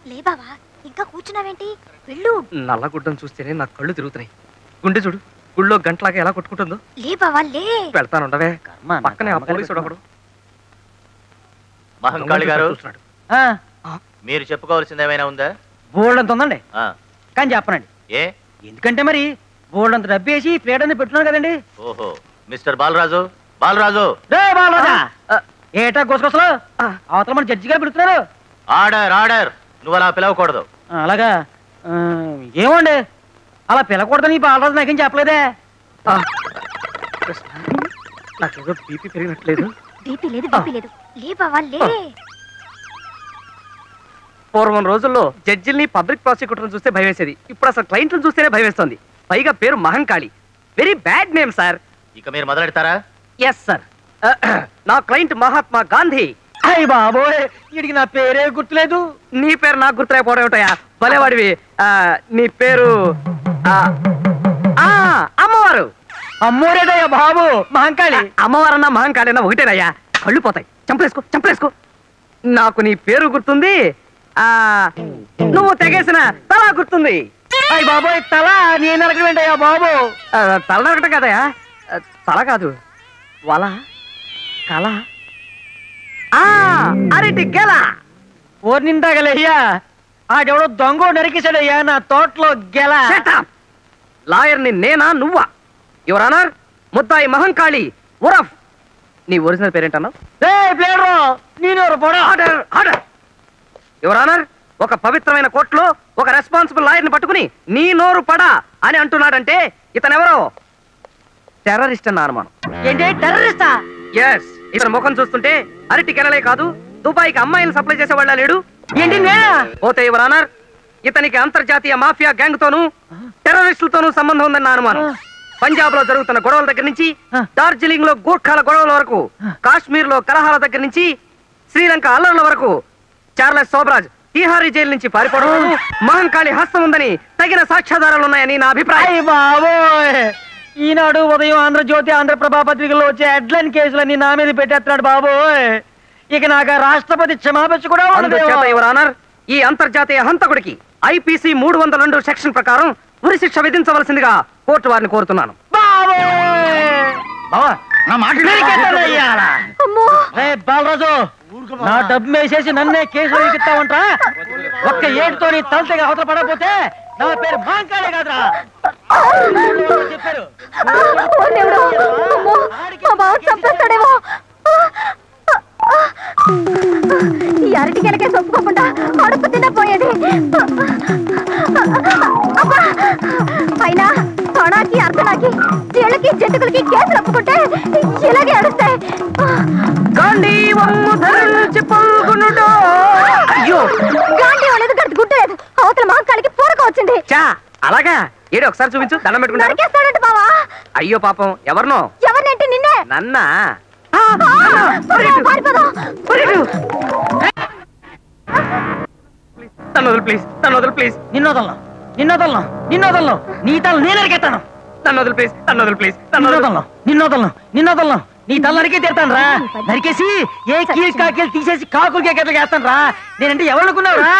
లే బావా, ఇంకా కూర్చున్నావేంటి? వెళ్ళు. నల్లగుడ్డను చూస్తేనే నా కళ్ళు తిరుగుతున్నాయి. గుండె చూడు, గుళ్ళో గంటలాగా ఎలా కొట్టుకుంటుందో. లే బావా లే. వెళ్తానుండవే. పక్కనే ఆ పోలీసుడు ఒకడు. మహంకాళి గారు, మీరు చెప్పుకోవాల్సింది ఏమైనా ఉందా? బోల్డంత ఉందండి, కానీ చెప్పనండి. ఏ? ఎందుకంటే మరి బోల్డంత డబ్బు వేసి ప్లేట్ అనేది పెట్టున్నాను కదండి. ఓహో, మిస్టర్ బాలరాజు. బాలరాజు బాలరాజా, ఏటా గుసగుసలు? అవతల మన జడ్జి గారు పెడుతున్నారు. Order order. నువ్వు అలా పిలవకూడదు. అలాగా? ఏమండి అలా పిలకూడదని బాలరాజు నాకేం చెప్పలేదే. నాకేదో బీపీ పెరిగినట్లేదు. బీపీ లేదు, బీపీ లేదు. లే బావా లే. పూర్వం రోజుల్లో జడ్జిల్ని పబ్లిక్ ప్రాసిక్యూటర్ని చూస్తే భయవేసేది. ఇప్పుడు అసలు క్లయింట్లను చూస్తేనే భయవేస్తుంది. పైగా పేరు Mahankali. Very bad name sir. ఇక మీరు మొదలెడతారా? Yes sir. నా క్లయింట్ మహాత్మా గాంధీ. అయ్య బాబోయ్, వీడికి నా పేరే గుర్తులేదు. నీ పేరు నాకు గుర్తులేకపోవడం ఏమిటయా? భలేవాడివి. నీ పేరు అమ్మవారు. అమ్మోరేదయ్యా బాబు, మహంకాళి. అమ్మవారన్నా మహంకాళి అన్నా ఒకటేనయ్యా. కళ్ళు పోతాయి. చంపలేసుకో చంపలేసుకో. నాకు నీ పేరు గుర్తుంది, నువ్వు తెగేసిన తల గుర్తుంది. అయ్య బాబోయ్, తల నేను నరకడం ఏంటయ్యా బాబు? తల నరకటం కదయా, తల కాదు, వల కల అరటి గెల. ఓరి నిందాగలయ్యా, ఆడెవడో దొంగ నరికేశాడయ్యా నా తోటలో గెల. లాయర్ని నేనా నువ్వా? యువర్ ఆనర్, ముద్దాయి మహంకాళి ఉరఫ్. నీ ఒరిజినల్ పేరేంటన్నావు? Order order. యువర్ ఆనర్, ఒక పవిత్రమైన కోర్టులో ఒక రెస్పాన్సిబుల్ లాయర్ని పట్టుకుని నీ నోరు పడా అని అంటున్నాడంటే ఇతనెవరో టెర్రరిస్ట్ అన్న అనుమానం. ఏంటి టెర్రరిస్టా? ఎస్. ఇతని ముఖం చూస్తుంటే అరటి కెనలే కాదు, దుబాయ్కి అమ్మాయిలు సప్లై చేసేవాళ్ళ లేడు. ఏంటి పోతే యువర్ ఆనర్, ఇతనికి అంతర్జాతీయ మాఫియా గ్యాంగ్ తోనూ టెర్రరిస్టులతోనూ సంబంధం ఉందన్న అనుమానం. పంజాబ్ లో జరుగుతున్న గొడవల దగ్గర నుంచి డార్జిలింగ్ లో గూర్ఖాల గొడవల వరకు, కాశ్మీర్ లో కలహాల దగ్గర నుంచి శ్రీలంక అల్లర్ల వరకు, చార్లెస్ సోబ్రాజ్ తిహారీ జైలు నుంచి పారిపోవడం మహంకాళి హస్తం ఉందని తగిన సాక్ష్యాధారాలు ఉన్నాయని నా అభిప్రాయం. బాబోయ్, ఈనాడు ఉదయం ఆంధ్రజ్యోతి ఆంధ్రప్రభ పత్రికల్లో వచ్చే హెడ్లైన్ కేసులన్నీ నా మీద పెట్టేస్తున్నాడు బాబోయ్. ఇక నాకు రాష్ట్రపతి క్షమాపణ కూడా అందుచేత యువర్ ఆనర్, ఈ అంతర్జాతీయ హంతకుడికి ఐపీసీ 302 సెక్షన్ ప్రకారం ఉరి శిక్ష విధించవలసిందిగా కోర్టు వారిని కోరుతున్నాను. బాలరాజు, నా డబ్బు వేసేసి నన్నే కేసులో ఎక్కిస్తావంటా? ఒక్క ఏడుతో నీ తలతగా అవతల పడకపోతే నా పేరు మహంకాళే కాదురా. చెప్పారు ఈ అరటి కెనకే ఒప్పుకోకుండా అడుపు తినపోయేది. అయినా తొణాకి అర్థనాకి చీళ్ళకి జంతుకులకి కేసులు ఒప్పుకుంటే ఇలాగే అడుస్తాయి. గాంధీ అనేది గడిచి గుట్టలేదు. అవతల మహంకాళికి పూరక వచ్చింది. అలాగా? ఏడు ఒకసారి చూపించు, దండం పెట్టుకుంటాడు. బావా అయ్యో పాపం, ఎవరినో? ఎవరినంటే నిన్నే. నన్నా? ప్లీజ్ తను వదులు ప్లీజ్. నిన్నోదలను నిన్నోదలను నిన్నోదలను నీ తల నేను నరికేస్తాను. తను వదులు ప్లీజ్, తను వదులు ప్లీజ్. నిన్నోదలను నిన్నోదలను నిన్నోదలను నీ తల నరికే తీరుతాను రా. నరికేసి ఏ కీలు కాకీలు తీసేసి కాకులు కేకట్లు వేస్తాను రా. నేనంటే ఎవరు అనుకున్నావురా?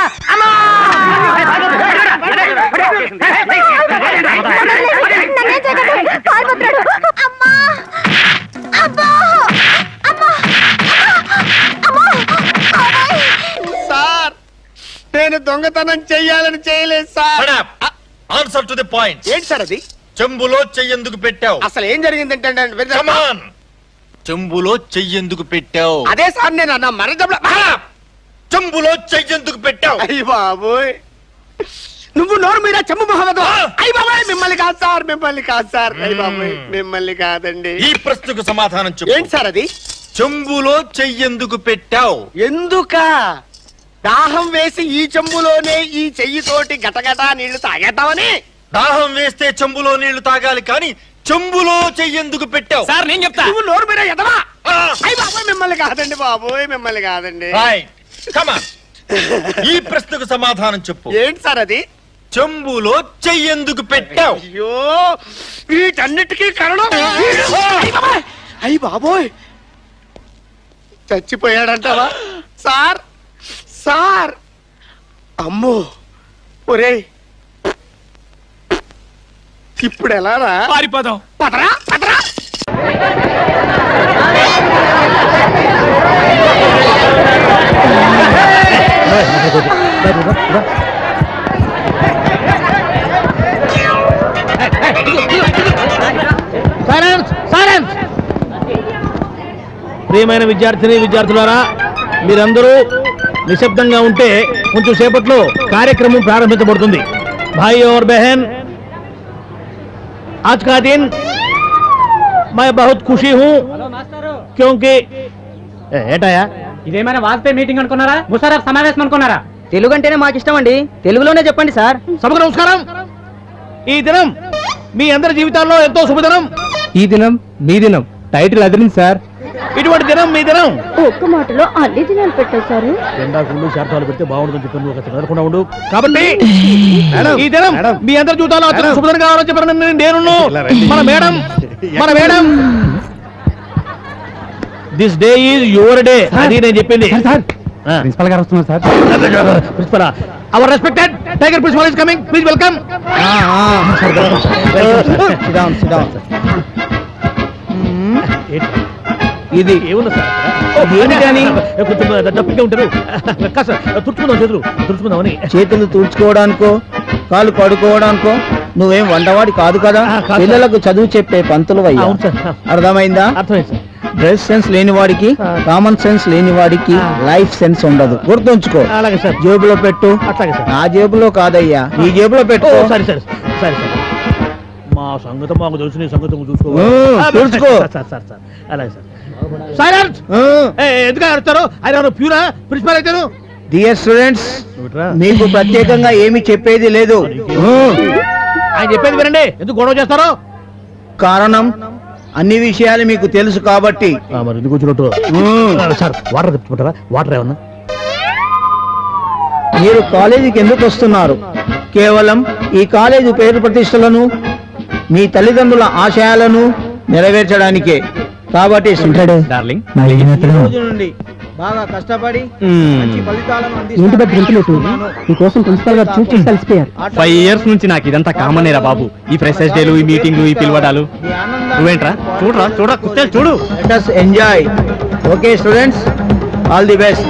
సార్, నేను దొంగతనం చెయ్యాలని చేయలేదు sir. Answer to the point. ఏంటి సార్ అది? చెంబులో చెయ్యెందుకు పెట్టావు? అసలు ఏం జరిగిందంటే చెంబులో చెయ్యెందుకు పెట్టావు? అదే సార్, నేను అన్న మరదబల చెంబులో చెయ్యెందుకు పెట్టావు? అయ్య బాబోయ్, నువ్వు నోరు మీద చెంబు మొహమ్మద్. అయ్య బాబాయ్, మిమ్మల్ని కాదు సార్, మిమ్మల్ని కాదు సార్. అయ్య బాబాయ్, మిమ్మల్ని కాదండి. ఈ ప్రశ్నకు సమాధానం చెప్పు. ఏంటి సార్ అది? చెంబులో చెయ్యెందుకు పెట్టావు? ఎందుక? దాహం వేసి ఈ చెంబులోనే ఈ చెయ్యితోటి గటగటా నీళ్లు తాగేద్దామని. దాహం వేస్తే చెంబులో నీళ్లు తాగాలి, కానీ చెంబులో చెయ్యెందుకు పెట్టావు? సార్ నేను చెప్తా. నువ్వు నోరు మీద ఎదవా. అయ్య బాబాయ్, మిమ్మల్ని కాదండి బాబోయ్, మిమ్మల్ని కాదండి. ఈ ప్రశ్నకు సమాధానం చెప్పు. ఏంటి సార్ అది? చెంబులో చెయ్యెందుకు పెట్టావు? అయ్యో, వీటన్నిటికీ కారణం అయ్య బాబోయ్, చచ్చిపోయాడంటావా? సార్ సార్, అమ్మో ఒరే ఇప్పుడు ఎలా రా పారిపోదాం. పదరా పదరా. ప్రియమైన విద్యార్థులారా, మీరందరూ నిశ్శబ్దంగా ఉంటే కొంచెం సేపట్లో కార్యక్రమం ప్రారంభించబడుతుంది. భాయ్ और बहन, आज का दिन मैं बहुत खुशी हूँ क्योंकि ఏటాయా ఇదేమైనా వాజ్పేయి మీటింగ్ అనుకున్నారా? ముషారఫ్ సమావేశం అనుకున్నారా? తెలుగు అంటేనే మాకు ఇష్టం అండి, తెలుగులోనే చెప్పండి సార్. సభకు నమస్కారం. ఈ దినం మీ అందరి జీవితాల్లో ఎంతో శుభదినం. ఈ దినం మీ దినం టైటిల్ అదిరింది సార్. ఇటువంటి దినం మీ దినం. ఒక్క మాటలో అన్ని దినాలు పెట్టేశారు. ఎండాకుళ్ళు శాతాలు పెడితే బాగుంటుందని చెప్పాను, ఒక చదవకుండా ఉండు. కాబట్టి ఈ దినం మీ అందరి జీవితాల్లో అత్యంత శుభదినం కావాలని చెప్పాను నేను. మన madam this day is your day అది నేను చెప్పింది. ప్రిన్సిపల్ గారు వస్తున్నారు sir. Principal, our respected tiger principal is coming, please welcome. ఇది ఏముంది సార్? కానీ డబ్బుగా ఉంటారు. కాస్త తుడుచుకుందాం, తుడుచుకుందామని. చేతులు తుడుచుకోవడానికో కాళ్ళు కడుకోవడానికో నువ్వేం వంటవాడి కాదు కదా. పిల్లలకు చదువు చెప్పే పంతులు అయ్యా. అర్థమైందా? అర్థమైంది సార్. డ్రెస్ సెన్స్ లేని వాడికి, కామన్ సెన్స్ లేని వాడికి లైఫ్ సెన్స్ ఉండదు. గుర్తుంచుకో. అలాగే సార్. జేబులో పెట్టు. అట్లాగే సార్. నా జేబులో కాదయ్యా, నీ జేబులో పెట్టు. సరే సరే సరే సార్. మా సంగతం మాకు తెలుసు, నీ సంగతం చూసుకో. చూసుకో. అలాగే సార్. సైలెంట్. ఎందుకు అడుగుతారు? ఆయన ప్యూరా ప్రిన్సిపల్ అయితే. డియర్ స్టూడెంట్స్, మీకు ప్రత్యేకంగా ఏమి చెప్పేది లేదు. ఆయన చెప్పేది వినండి, ఎందుకు గొడవ చేస్తారో. కారణం అన్ని విషయాలు మీకు తెలుసు కాబట్టి. మరి ఎందుకు వచ్చినట్టు సార్? వాటర్ తెచ్చుకుంటారా? వాటర్ ఏమన్నా? మీరు కాలేజీకి ఎందుకు వస్తున్నారు? కేవలం ఈ కాలేజీ పేరు ప్రతిష్టలను, మీ తల్లిదండ్రుల ఆశయాలను నెరవేర్చడానికే. కాబట్టి డార్లింగ్, రోజు నుండి బాగా కష్టపడి మంచి ఫలితాలను మీకోసం ప్రిన్సిపల్ గారు చూసి కలిసిపోయారు. 5 years నుంచి నాకు ఇదంతా కామన్ రా బాబు. ఈ ఫ్రెషర్స్ డేలు, ఈ మీటింగ్లు, ఈ పిలవడాలు. నువ్వేంట్రా? చూడు. Enjoy. Okay students, all the best.